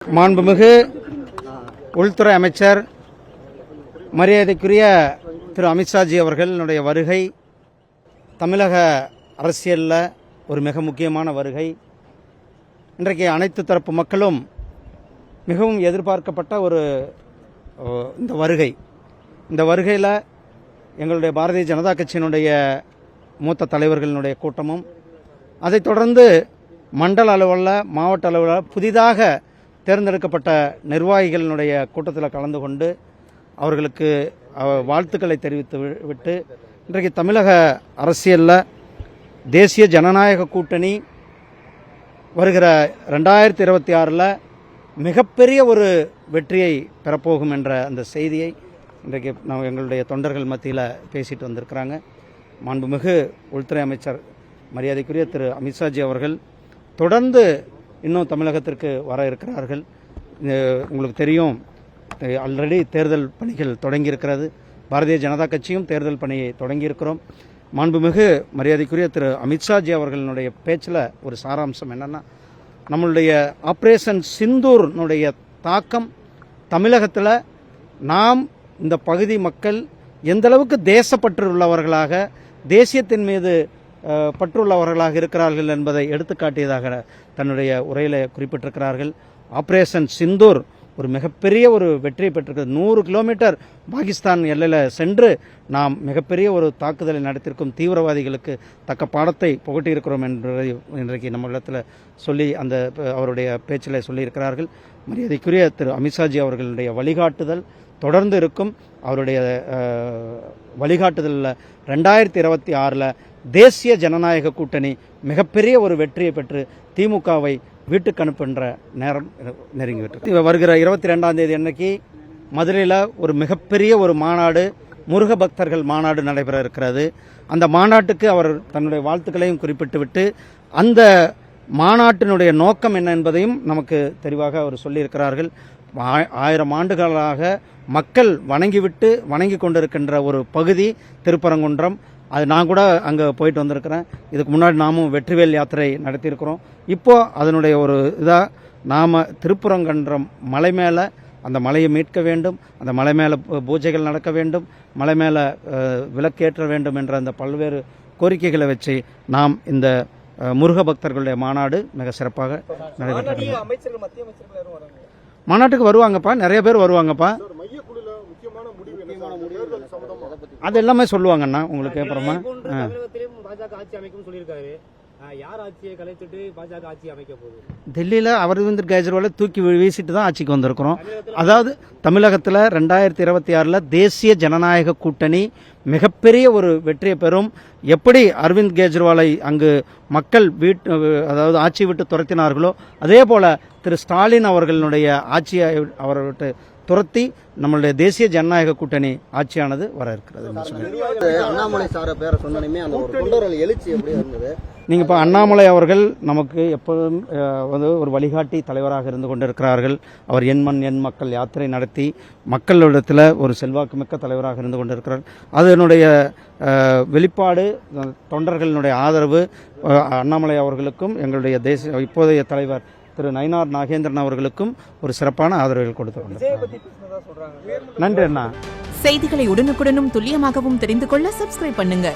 மாண்புமிகு உள்துறை அமைச்சர் மரியாதைக்குரிய திரு அமித்ஷாஜி அவர்களுடைய வருகை தமிழக அரசியலில் ஒரு மிக முக்கியமான வருகை. இன்றைக்கு அனைத்து தரப்பு மக்களும் மிகவும் எதிர்பார்க்கப்பட்ட இந்த வருகை. இந்த வருகையில் எங்களுடைய பாரதிய ஜனதா கட்சியினுடைய மூத்த தலைவர்களினுடைய கூட்டமும், அதைத் தொடர்ந்து மண்டல அளவில் மாவட்ட அளவில் புதிதாக தேர்ந்தெடுக்கப்பட்ட நிர்வாகிகளினுடைய கூட்டத்தில் கலந்து கொண்டு அவர்களுக்கு வாழ்த்துக்களை தெரிவித்து விட்டு இன்றைக்கு தமிழக அரசியலில் தேசிய ஜனநாயக கூட்டணி வருகிற 2026 மிகப்பெரிய ஒரு வெற்றியை பெறப்போகும் என்ற அந்த செய்தியை இன்றைக்கு எங்களுடைய தொண்டர்கள் மத்தியில் பேசிட்டு வந்திருக்கிறாங்க. மாண்புமிகு உள்துறை அமைச்சர் மரியாதைக்குரிய திரு அமித்ஷாஜி அவர்கள் தொடர்ந்து இன்னும் தமிழகத்திற்கு வர இருக்கிறார்கள். உங்களுக்கு தெரியும், ஆல்ரெடி தேர்தல் பணிகள் தொடங்கியிருக்கிறது. பாரதிய ஜனதா கட்சியும் தேர்தல் பணியை தொடங்கியிருக்கிறோம். மாண்புமிகு மரியாதைக்குரிய திரு அமித்ஷாஜி அவர்களுடைய பேச்சில் ஒரு சாராம்சம் என்னென்னா, நம்மளுடைய ஆப்ரேஷன் சிந்தூர்னுடைய தாக்கம் தமிழகத்தில் நாம் இந்த பகுதி மக்கள் எந்தளவுக்கு தேசப்பற்று உள்ளவர்களாக, தேசியத்தின் மீது பற்றுள்ளவர்களாக இருக்கிறார்கள் என்பதை எடுத்துக்காட்டியதாக தன்னுடைய உரையில் குறிப்பிட்டிருக்கிறார்கள். ஆப்ரேஷன் சிந்தூர் ஒரு மிகப்பெரிய ஒரு வெற்றியை பெற்றிருக்கிறது. 100 கிலோமீட்டர் பாகிஸ்தான் எல்லையில் சென்று நாம் மிகப்பெரிய ஒரு தாக்குதலை நடத்தியிருக்கும். தீவிரவாதிகளுக்கு தக்க பாடத்தை புகட்டியிருக்கிறோம் என்பதை இன்றைக்கு நம்ம இடத்துல சொல்லி அந்த அவருடைய பேச்சில் சொல்லியிருக்கிறார்கள். மரியாதைக்குரிய திரு அமித்ஷாஜி அவர்களுடைய வழிகாட்டுதல் தொடர்ந்து இருக்கும். அவருடைய வழிகாட்டுதலில் 2026 தேசிய ஜனநாயக கூட்டணி மிகப்பெரிய ஒரு வெற்றியை பெற்று திமுகவை வீட்டுக்கு அனுப்புகின்ற நேரம் நெருங்கிவிட்டது. வருகிற 22ஆம் தேதி அன்னைக்கு மதுரையில் ஒரு மிகப்பெரிய ஒரு மாநாடு, முருக பக்தர்கள் மாநாடு நடைபெற இருக்கிறது. அந்த மாநாட்டுக்கு அவர் தன்னுடைய வாழ்த்துக்களையும் குறிப்பிட்டுவிட்டு அந்த மாநாட்டினுடைய நோக்கம் என்ன என்பதையும் நமக்கு தெளிவாக அவர் சொல்லியிருக்கிறார்கள். 1000 ஆண்டுகளாக மக்கள் வணங்கி கொண்டிருக்கின்ற ஒரு பகுதி திருப்பரங்குன்றம். அது நான் கூட அங்கே போயிட்டு வந்திருக்கிறேன். இதுக்கு முன்னாடி நாமும் வெற்றிவேல் யாத்திரை நடத்தியிருக்கிறோம். இப்போது அதனுடைய ஒரு இதாக நாம் திருப்பரங்குன்றம் மலை மேலே அந்த மலையை மீட்க வேண்டும், அந்த மலை மேலே பூஜைகள் நடக்க வேண்டும், மலை மேலே விளக்கேற்ற வேண்டும் என்ற அந்த பல்வேறு கோரிக்கைகளை வச்சு நாம் இந்த முருக பக்தர்களுடைய மாநாடு மிக சிறப்பாக நடைபெற்றது. மாநாட்டுக்கு வருவாங்கப்பா, நிறைய பேர் வருவாங்கப்பா. அது எல்லாமே சொல்லுவாங்கண்ணா உங்களுக்கு. அப்புறமா டெல்லியில் அரவிந்த் கெஜ்ரிவாலை தூக்கி வீசிட்டு தான் ஆட்சிக்கு வந்திருக்கிறோம். அதாவது தமிழகத்தில் 2026 தேசிய ஜனநாயக கூட்டணி மிகப்பெரிய ஒரு வெற்றியை பெறும். எப்படி அரவிந்த் கெஜ்ரிவாலை அங்கு மக்கள் அதாவது ஆட்சி விட்டு துரத்தினார்களோ, அதே போல திரு ஸ்டாலின் அவர்களுடைய ஆட்சியை அவர்கிட்ட துரத்தி நம்மளுடைய தேசிய ஜனநாயக கூட்டணி ஆட்சியானது வர இருக்கிறது. அண்ணாமலை சார பேரை சொன்னே அந்த தொண்டர்கள் எழுச்சி எப்படி இருந்தது? நீங்கள் இப்போ அண்ணாமலை அவர்கள் நமக்கு எப்போதும் ஒரு வழிகாட்டி தலைவராக இருந்து கொண்டிருக்கிறார்கள். அவர் என் மண் என் மக்கள் யாத்திரை நடத்தி மக்களிடத்தில் ஒரு செல்வாக்கு மிக்க தலைவராக இருந்து கொண்டிருக்கிறார். அதனுடைய வெளிப்பாடு தொண்டர்களினுடைய ஆதரவு அண்ணாமலை அவர்களுக்கும் எங்களுடைய இப்போதைய தலைவர் திரு நயினார் நாகேந்திரன் அவர்களுக்கும் ஒரு சிறப்பான ஆதரவுகள் கொடுத்து நன்றி அண்ணா. செய்திகளை உடனுக்குடனும் துல்லியமாகவும் தெரிந்து கொள்ள சப்ஸ்கிரைப் பண்ணுங்க.